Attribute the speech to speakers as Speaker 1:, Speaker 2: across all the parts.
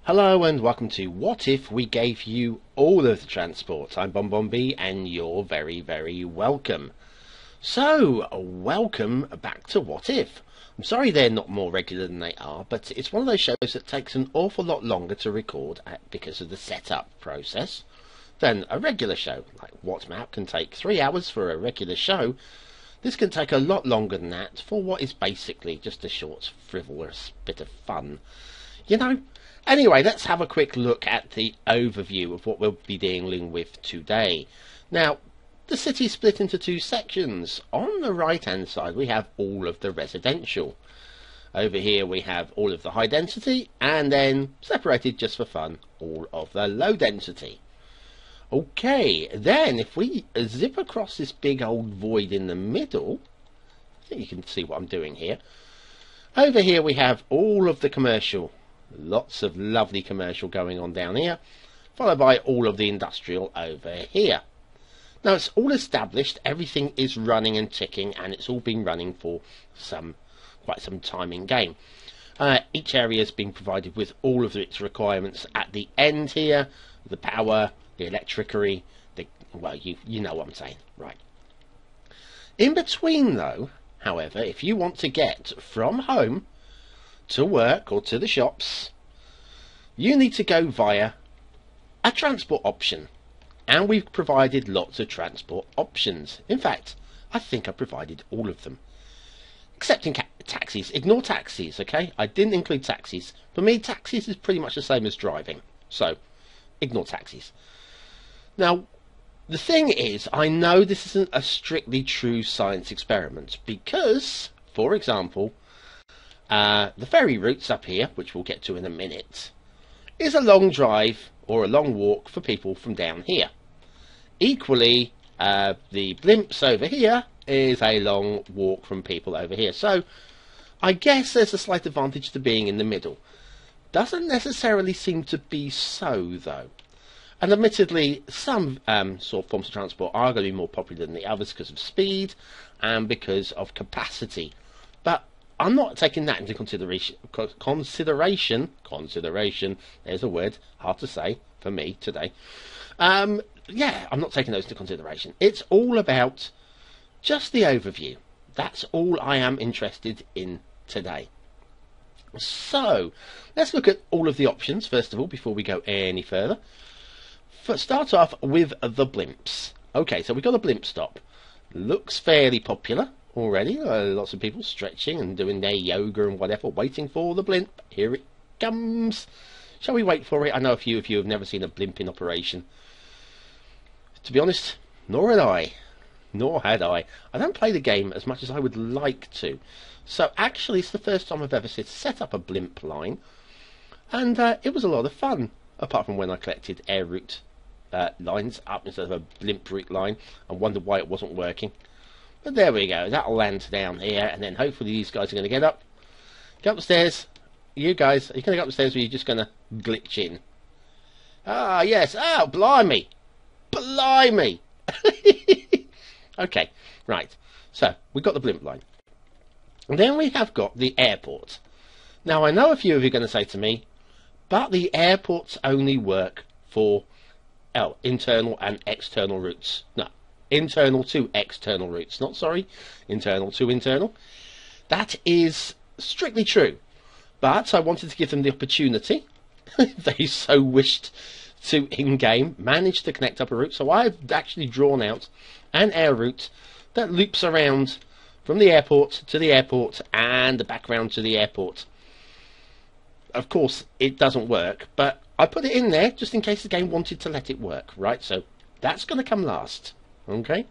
Speaker 1: Hello and welcome to What If We Gave You All of the Transport. I'm BonBonB and you're very, very welcome. So, welcome back to What If. I'm sorry they're not more regular than they are, but it's one of those shows that takes an awful lot longer to record because of the setup process than a regular show. Like What Map can take 3 hours for a regular show. This can take a lot longer than that for what is basically just a short, frivolous bit of fun. You know? Anyway, let's have a quick look at the overview of what we'll be dealing with today. Now, the city split into two sections. On the right-hand side, we have all of the residential. Over here, we have all of the high density, and then, separated just for fun, all of the low density. Okay, then, if we zip across this big old void in the middle, I think you can see what I'm doing here. Over here, we have all of the commercial. Lots of lovely commercial going on down here, followed by all of the industrial over here. Now it's all established, everything is running and ticking, and it's all been running for quite some time in game. Each area has been provided with all of its requirements at the end here, the power, the electricity, well, you know what I'm saying, right. In between though, however, if you want to get from home to work or to the shops, you need to go via a transport option, and we've provided lots of transport options. In fact, I think I provided all of them, except in taxis. Ignore taxis, okay? I didn't include taxis. For me, taxis is pretty much the same as driving, so ignore taxis. Now, the thing is, I know this isn't a strictly true science experiment because, for example, the ferry routes up here, which we'll get to in a minute, is a long drive or a long walk for people from down here. Equally, the blimps over here is a long walk from people over here. So, I guess there's a slight advantage to being in the middle. Doesn't necessarily seem to be so, though. And admittedly, some sort of forms of transport are going to be more popular than the others because of speed and because of capacity. But I'm not taking that into consideration. Consideration. There's a word, hard to say for me today. Yeah, I'm not taking those into consideration. It's all about just the overview. That's all I am interested in today. So, let's look at all of the options first of all before we go any further. Start off with the blimps. Okay, so we've got a blimp stop. Looks fairly popular already. Lots of people stretching and doing their yoga and whatever, waiting for the blimp. Here it comes. Shall we wait for it? I know a few of you have never seen a blimp in operation. To be honest, nor had I. Nor had I. I don't play the game as much as I would like to. So actually it's the first time I've ever set up a blimp line. And it was a lot of fun. Apart from when I collected air route lines up instead of a blimp route line and wondered why it wasn't working. But there we go, that'll land down here, and then hopefully these guys are going to get up. Go upstairs. You guys, are you going to go upstairs or are you just going to glitch in? Ah, yes. Oh, blimey. Blimey. Okay, right. So, we've got the blimp line. And then we have got the airport. Now, I know a few of you are going to say to me, but the airports only work for internal and external routes. No. Internal to external routes, not sorry, internal to internal. That is strictly true, but I wanted to give them the opportunity, if they so wished to in-game, manage to connect up a route. So I've actually drawn out an air route that loops around from the airport to the airport and back round to the airport. Of course, it doesn't work, but I put it in there just in case the game wanted to let it work, right? So that's going to come last. Okay.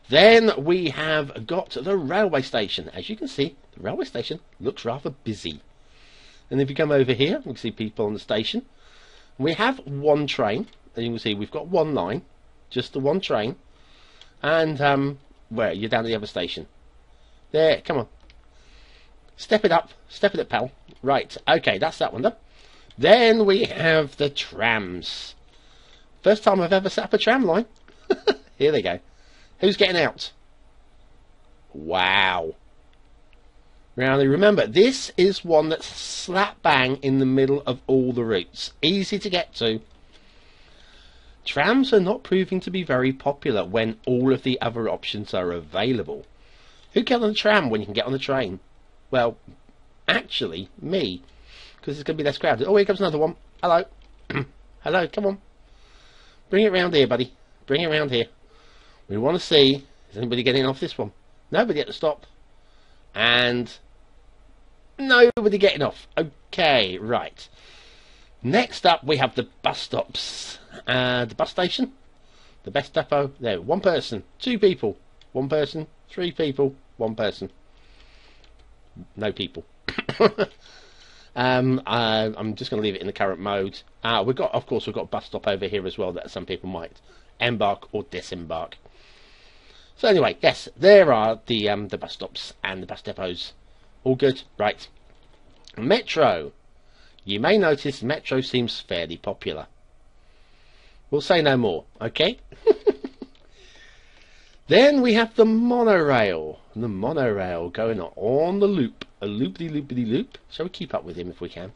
Speaker 1: Then we have got the railway station. As you can see, the railway station looks rather busy. And if you come over here, we can see people on the station. We have one train, and you can see we've got one line, just the one train. And where? You're down at the other station. There, come on. Step it up, pal. Right, okay, that's that one done. Then we have the trams. First time I've ever set up a tram line. Here they go. Who's getting out? Wow. Now remember, this is one that's slap bang in the middle of all the routes. Easy to get to. Trams are not proving to be very popular when all of the other options are available. Who get on the tram when you can get on the train? Well, actually, me. Because it's going to be less crowded. Oh, here comes another one. Hello. Hello, come on. Bring it round here, buddy. Bring it round here. We want to see, is anybody getting off this one? Nobody at the stop. And nobody getting off. Okay, right. Next up, we have the bus stops. The bus station. The best depot. There, one person, two people. One person, three people, one person. No people. I'm just going to leave it in the current mode. We've got a bus stop over here as well that some people might embark or disembark. So anyway, yes, there are the bus stops and the bus depots. All good, right? Metro. You may notice Metro seems fairly popular. We'll say no more, okay? Then we have the monorail. The monorail going on the loop. A loop-de-loop-de-loop. Shall we keep up with him if we can?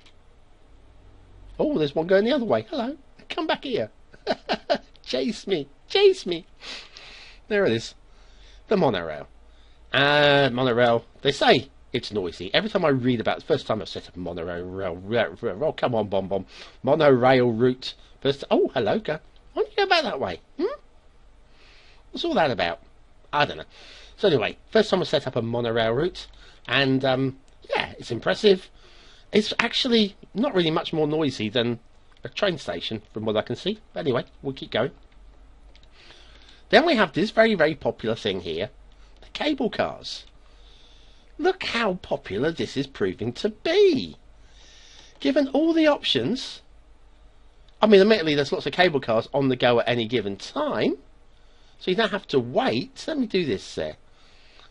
Speaker 1: Oh, there's one going the other way. Hello. Come back here. Chase me. Chase me. There it is. The monorail. Monorail. They say it's noisy. Every time I read about it, the first time I've set up a monorail. Oh, come on, BonBonB. Monorail route. First. Oh, hello. Why don't you go back that way? What's all that about? I don't know. So anyway, first time I set up a monorail route, and yeah, it's impressive. It's actually not really much more noisy than a train station, from what I can see. But anyway, we'll keep going. Then we have this very, very popular thing here, the cable cars. Look how popular this is proving to be. Given all the options, I mean, admittedly, there's lots of cable cars on the go at any given time. So you don't have to wait. Let me do this there.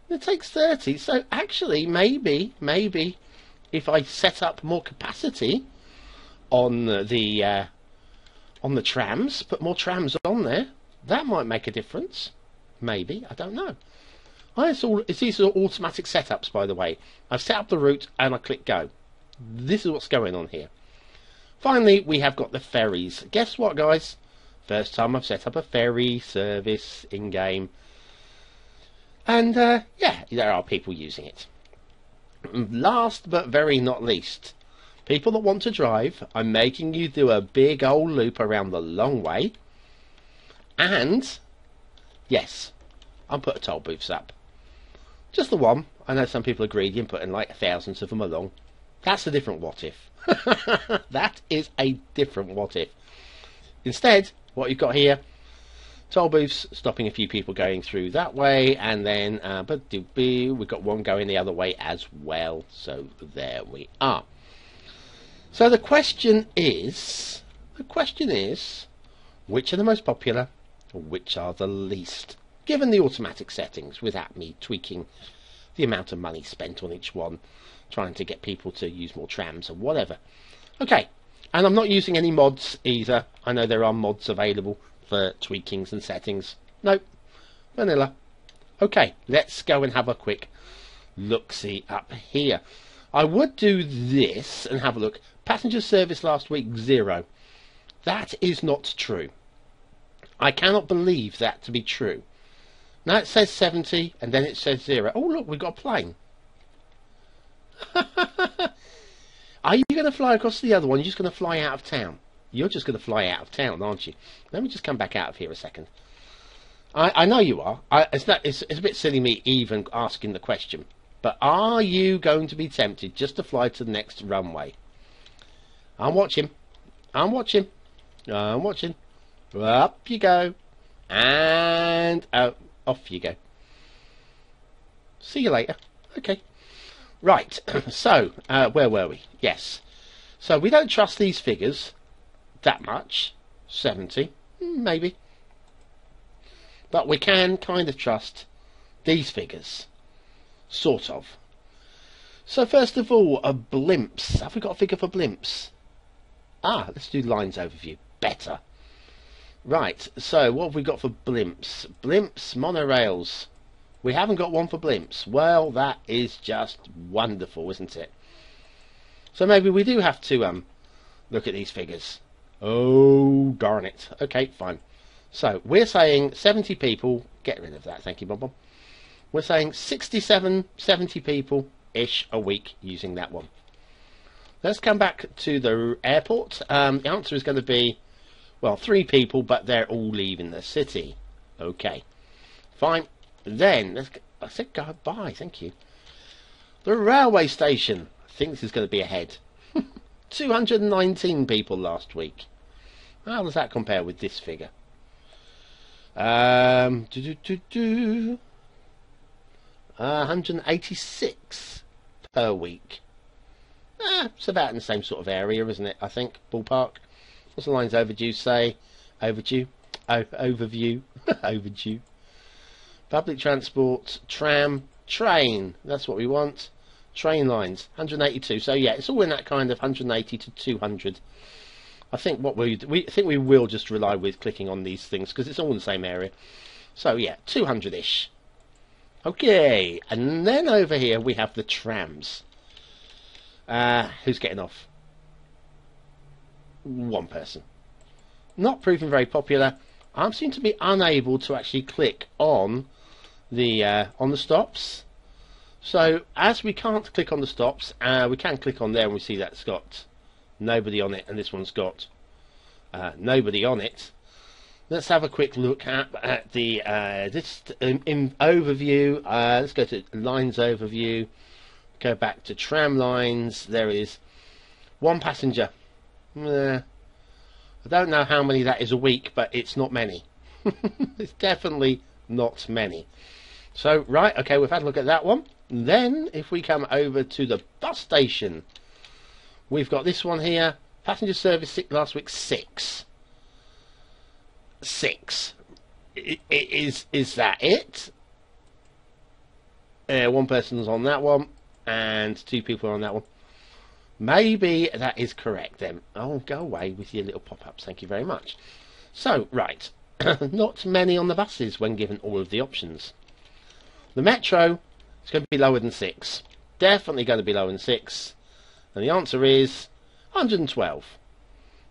Speaker 1: It takes 30. So actually, maybe, if I set up more capacity on the trams, put more trams on there, that might make a difference. Maybe, I don't know. It's these are automatic setups, by the way. I've set up the route and I click go. This is what's going on here. Finally, we have got the ferries. Guess what, guys? First time I've set up a ferry service in-game. And, yeah, there are people using it. Last but very not least, people that want to drive, I'm making you do a big old loop around the long way. And, yes, I'll put toll booths up. Just the one. I know some people are greedy and putting like thousands of them along. That's a different what if. That is a different what if. Instead, what you've got here, toll booths stopping a few people going through that way, and then we've got one going the other way as well. So there we are. So the question is, which are the most popular, which are the least, given the automatic settings, without me tweaking the amount of money spent on each one, trying to get people to use more trams or whatever. Okay. And I'm not using any mods either. I know there are mods available for tweakings and settings. Nope. Vanilla. Okay, let's go and have a quick look-see up here. I would do this and have a look. Passenger service last week, 0. That is not true. I cannot believe that to be true. Now it says 70 and then it says 0. Oh, look, we've got a plane. Are you going to fly across the other one? You're just going to fly out of town. You're just going to fly out of town, aren't you? Let me just come back out of here a second. I know you are. It's a bit silly me even asking the question. But are you going to be tempted just to fly to the next runway? I'm watching. I'm watching. I'm watching. Up you go. And off you go. See you later. Okay. Right, so, where were we? Yes. So we don't trust these figures that much. 70, maybe. But we can kind of trust these figures. Sort of. So first of all, blimps. Have we got a figure for blimps? Let's do lines overview. Better. Right, so what have we got for blimps? Blimps, monorails. We haven't got one for blimps. Well, that is just wonderful, isn't it? So maybe we do have to look at these figures. Oh, darn it. Okay, fine. So we're saying 70 people. Get rid of that, thank you, BonBonB. We're saying 67, 70 people-ish a week using that one. Let's come back to the airport. The answer is going to be, well, 3 people, but they're all leaving the city. Okay, fine. Then, I said goodbye, thank you. The railway station. I think this is going to be ahead. 219 people last week. How does that compare with this figure? 186 per week. It's about in the same sort of area, isn't it? I think, ballpark. What's the lines overdue say? Overdue? Overview? Overdue. Public transport, tram, train. That's what we want. Train lines, 182. So yeah, it's all in that kind of 180 to 200. I think what we think we will just rely with clicking on these things because it's all in the same area. So yeah, 200-ish. Okay, and then over here we have the trams. Who's getting off? One person. Not proving very popular. I seem to be unable to actually click on the stops. So as we can't click on the stops, we can click on there and we see that's got nobody on it, and this one's got nobody on it. Let's have a quick look at the this in overview. Let's go to lines overview. Go back to tram lines. There is one passenger. I don't know how many that is a week, but it's not many. It's definitely not many. So right, okay, we've had a look at that one. Then if we come over to the bus station, we've got this one here. Passenger service last week 6. 6. Is that it? One person's on that one, and 2 people are on that one. Maybe that is correct then. Oh, go away with your little pop-ups. Thank you very much. So, right. Not many on the buses when given all of the options. The metro is going to be lower than 6. Definitely going to be lower than 6. And the answer is 112.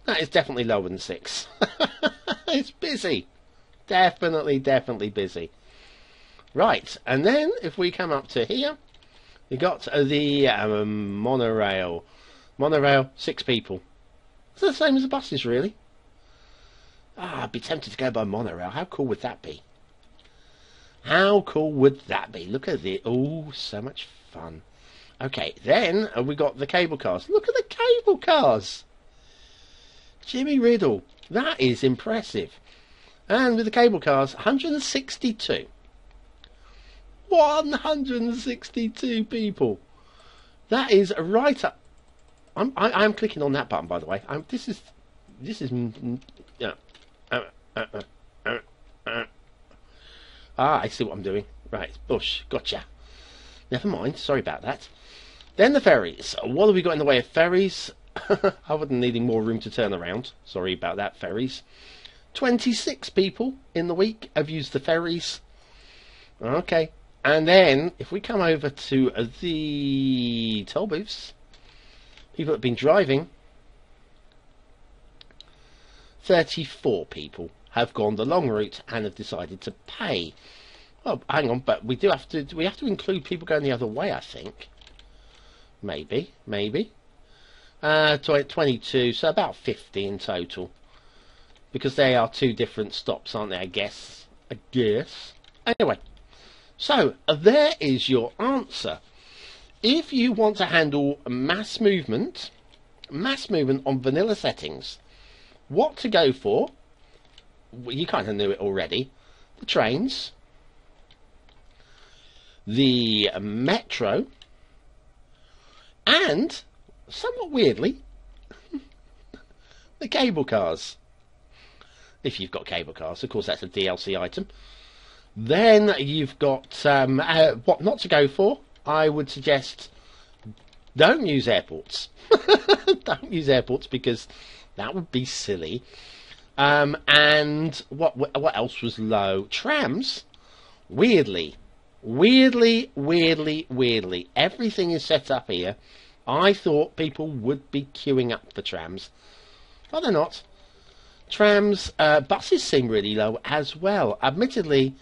Speaker 1: That is definitely lower than 6. It's busy. Definitely busy. Right, and then if we come up to here, we got the monorail. Monorail, 6 people. It's the same as the buses, really. I'd be tempted to go by monorail. How cool would that be? How cool would that be? Look at it. Oh, so much fun. Okay, then we got the cable cars. Look at the cable cars. Jimmy Riddle. That is impressive. And with the cable cars, 162. 162 people. That is right up. I'm clicking on that button, by the way. This is. I see what I'm doing. Right, Bush, gotcha. Never mind. Sorry about that. Then the ferries. What have we got in the way of ferries? Other than needing more room to turn around. Sorry about that, ferries. 26 people in the week have used the ferries. Okay. And then, if we come over to the toll booths, people that have been driving, 34 people have gone the long route and have decided to pay. Well, hang on, but we have to include people going the other way, I think. Maybe. 22, so about 50 in total. Because they are 2 different stops, aren't they, I guess. Anyway. So, there is your answer. If you want to handle mass movement on vanilla settings, what to go for? Well, you kind of knew it already. The trains, the metro, and, somewhat weirdly, the cable cars. If you've got cable cars, of course that's a DLC item. Then you've got what not to go for. I would suggest don't use airports. Don't use airports because that would be silly. And what else was low? Trams. Weirdly, everything is set up here. I thought people would be queuing up for trams, but they're not. Trams, buses seem really low as well. Admittedly,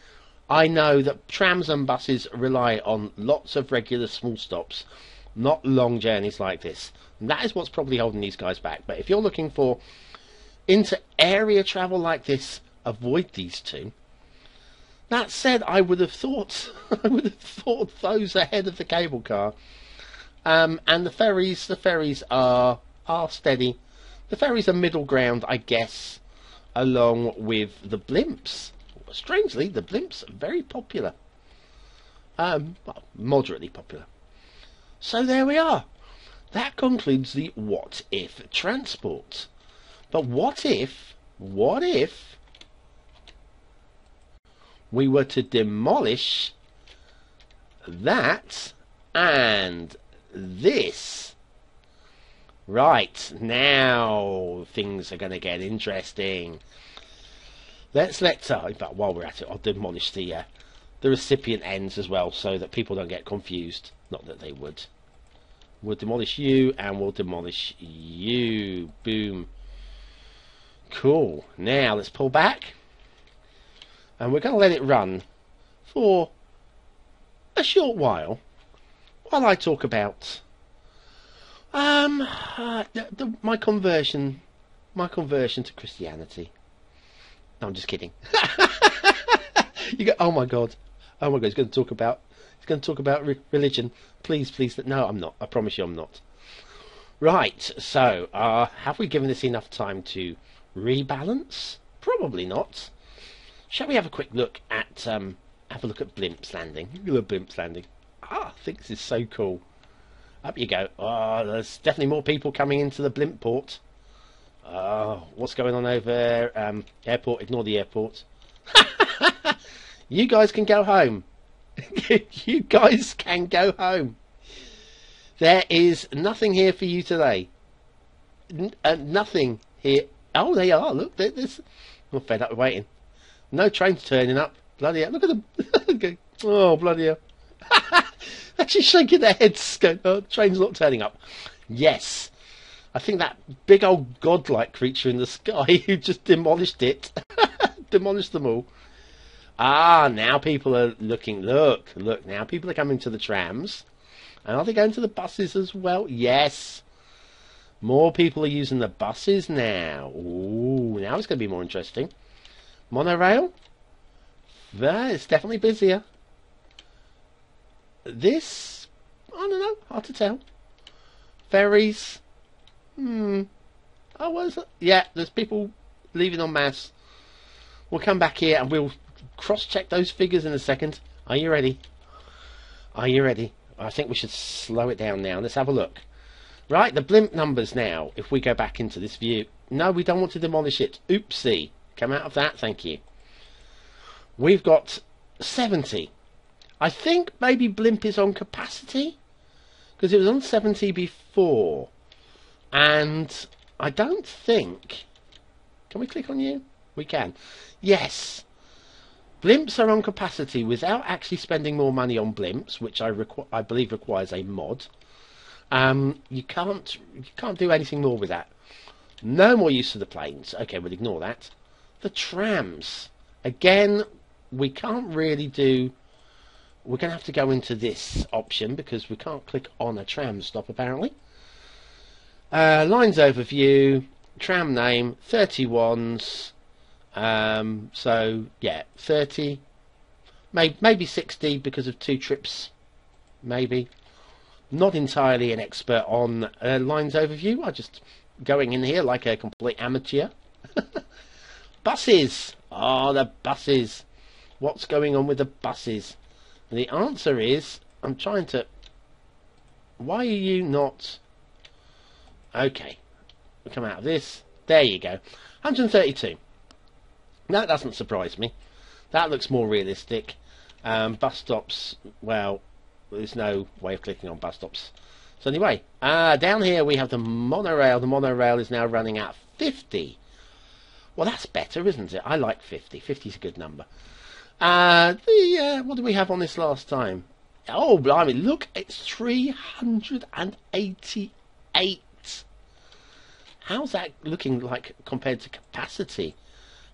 Speaker 1: I know that trams and buses rely on lots of regular small stops, not long journeys like this. And that is what's probably holding these guys back. But if you're looking for inter-area travel like this, avoid these two. That said, I would have thought those ahead of the cable car. And the ferries are steady. The ferries are middle ground, I guess, along with the blimps. Strangely, the blimps are very popular. Well, moderately popular. So there we are. That concludes the what if transport. But what if we were to demolish that and this? Right, now things are going to get interesting. Let's but while we're at it, I'll demolish the recipient ends as well, so that people don't get confused. Not that they would. We'll demolish you, and we'll demolish you. Boom. Cool. Now let's pull back, and we're going to let it run for a short while I talk about my conversion to Christianity. No, I'm just kidding. You go, oh my god, he's going to talk about religion. Please, no, I'm not. I promise you, I'm not. Right. So, have we given this enough time to rebalance? Probably not. Shall we have a quick look at Blimps Landing? Look at Blimps Landing. I think this is so cool. Up you go. Oh, there's definitely more people coming into the blimp port. Oh, what's going on over there? Airport, ignore the airport. You guys can go home. You guys can go home. There is nothing here for you today. Nothing here. Oh, they are. Look, there's... I'm fed up with waiting. No trains turning up. Bloody hell. Look at them. Oh, bloody hell. Actually shaking their heads, going, oh, the train's not turning up. Yes. I think that big old godlike creature in the sky who just demolished it. Demolished them all. Ah, now people are looking. Look, now people are coming to the trams. And are they going to the buses as well? Yes. More people are using the buses now. Ooh, now it's going to be more interesting. Monorail? It's definitely busier. This, I don't know, hard to tell. Ferries, oh, what is it? Yeah, there's people leaving en masse. We'll come back here and we'll cross-check those figures in a second. Are you ready? Are you ready? I think we should slow it down now. Let's have a look. Right, the blimp numbers now, if we go back into this view. No, we don't want to demolish it. Oopsie. Come out of that, thank you. We've got 70. I think maybe blimp is on capacity, because it was on 70 before, and I don't think... Can we click on you? We can. Yes. Blimps are on capacity without actually spending more money on blimps, which I believe requires a mod. You can't do anything more with that. No more use of the planes. Okay, we'll ignore that. The trams. Again, we can't really do... We're going to have to go into this option because we can't click on a tram stop apparently. Lines overview, tram name, 31s. So yeah, 30, maybe 60 because of 2 trips, maybe. Not entirely an expert on lines overview. I'm just going in here like a complete amateur. Buses. Oh, the buses. What's going on with the buses? The answer is, I'm trying to... Why are you not... Okay. We'll come out of this. There you go. 132. That doesn't surprise me. That looks more realistic. Bus stops, well, there's no way of clicking on bus stops. So anyway, down here we have the monorail. The monorail is now running at 50. Well, that's better, isn't it? I like 50. 50 is a good number. What did we have on this last time? Oh, blimey, look, it's 388. How's that looking like compared to capacity?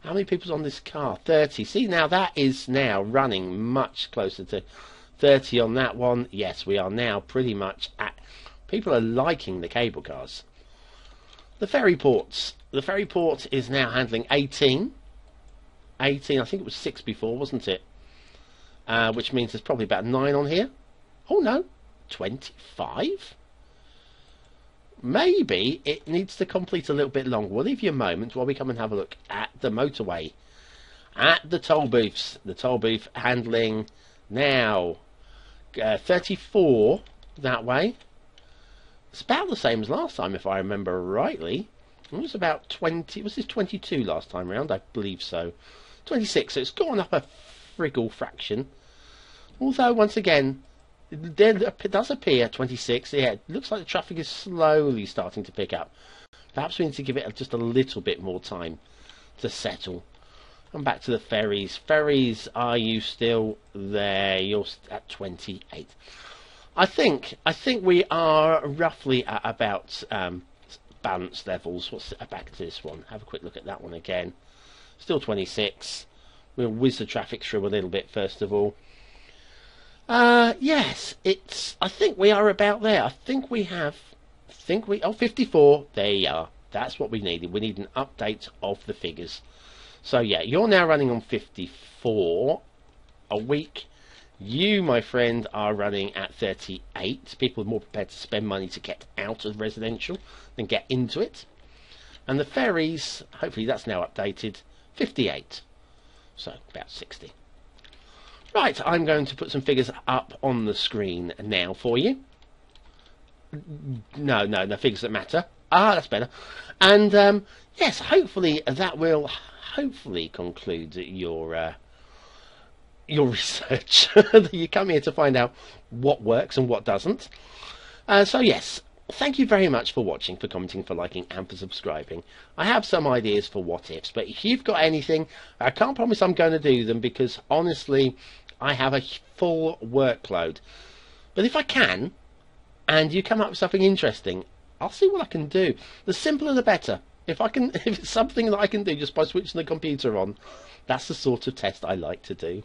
Speaker 1: How many people's on this car? 30. See, now that is now running much closer to 30 on that one. Yes, we are now pretty much at... People are liking the cable cars. The ferry ports. The ferry port is now handling 18. 18, I think it was 6 before, wasn't it? Which means there's probably about 9 on here. Oh no, 25? Maybe it needs to complete a little bit longer. We'll leave you a moment while we come and have a look at the motorway. At the toll booths. The toll booth handling now 34 that way. It's about the same as last time, if I remember rightly. It was about 20. Was this 22 last time round? I believe so. 26. So it's gone up a friggle fraction. Although, once again, it does appear 26. Yeah, it looks like the traffic is slowly starting to pick up. Perhaps we need to give it just a little bit more time to settle. And back to the ferries. Ferries, are you still there? You're at 28. I think we are roughly at about balance levels. What's back to this one? Have a quick look at that one again. Still 26. We'll whiz the traffic through a little bit first of all. Yes, I think we are about there. I think we have. Oh, 54. There you are. That's what we needed. We need an update of the figures. So yeah, you're now running on 54 a week. You, my friend, are running at 38. People are more prepared to spend money to get out of residential than get into it. And the ferries, hopefully that's now updated, 58. So about 60. Right, I'm going to put some figures up on the screen now for you. No figures that matter. Ah, that's better. And yes, hopefully that will conclude your research. You come here to find out what works and what doesn't. So yes, thank you very much for watching, for commenting, for liking and for subscribing. I have some ideas for what ifs, but if you've got anything, I can't promise I'm going to do them because honestly I have a full workload. But if I can, and you come up with something interesting, I'll see what I can do. The simpler the better. If it's something that I can do just by switching the computer on, that's the sort of test I like to do.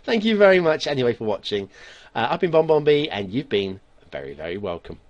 Speaker 1: Thank you very much anyway for watching. I've been BonBonB and you've been very, very welcome.